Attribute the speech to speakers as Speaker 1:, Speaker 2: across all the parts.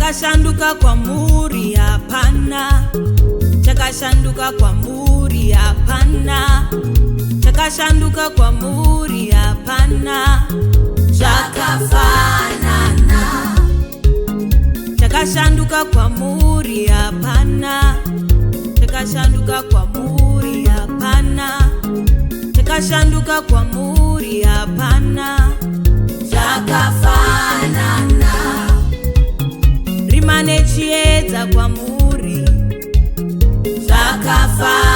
Speaker 1: chakashanduka kwamuri hapana, chakashanduka kwamuri hapana, chakashanduka kwamuri hapana, zvakafanana. Chakashanduka kwamuri hapana, chakashanduka kwamuri hapana, chakashanduka kwamuri hapana, zvakafanana. Rima nechiedza kwamuri zvakafanana,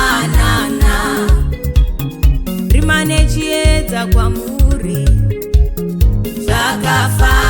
Speaker 1: rima nechiedza kwamuri zvakafanana.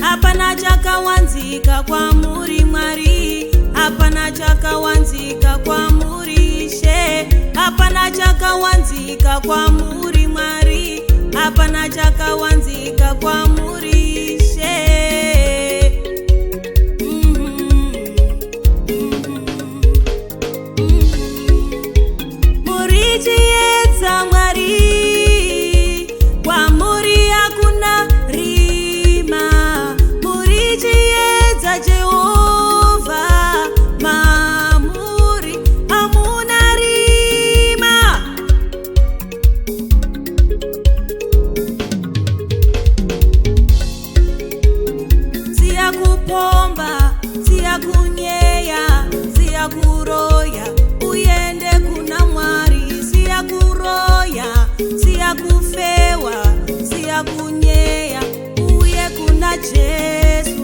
Speaker 1: Hapana chakawanzika kwamuri Mwari, hapana chakawanzika kwamuri She, hapana chakawanzika kwamuri Mwari, hapana chakawanzika kwamuri She. Muri chiedza Mwari, kwamuri hakuna rima. Muri chiedza Jehovha, mamuri hamuna rima. Siya kupomba, siya kunyeya, siya kuroya, uyende kuna Mwari. Siya kuroya, siya kufewa, siya kunyeya, uye kuna Jesu.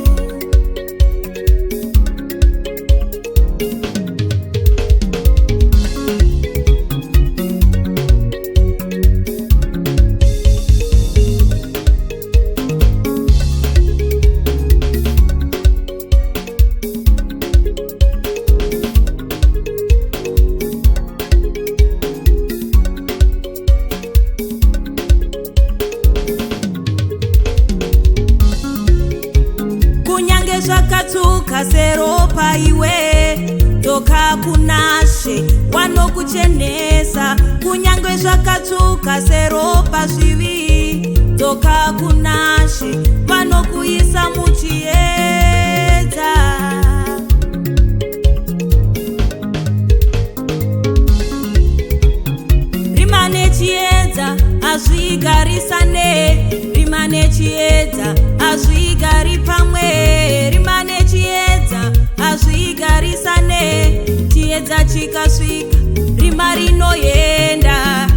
Speaker 1: Zvakatuka seropa iwe, toka kunashe wanokuchenesa. Kunyangwe zvakatuka seropa zvivi, dzoka kunashe vanokuisa muchiedza. Rima nechiedza hazvigarisane, rima nechiedza hazvigari pamwe, rima nechiedza hazvigarisane. Chiedza chikasvika rima rinoenda,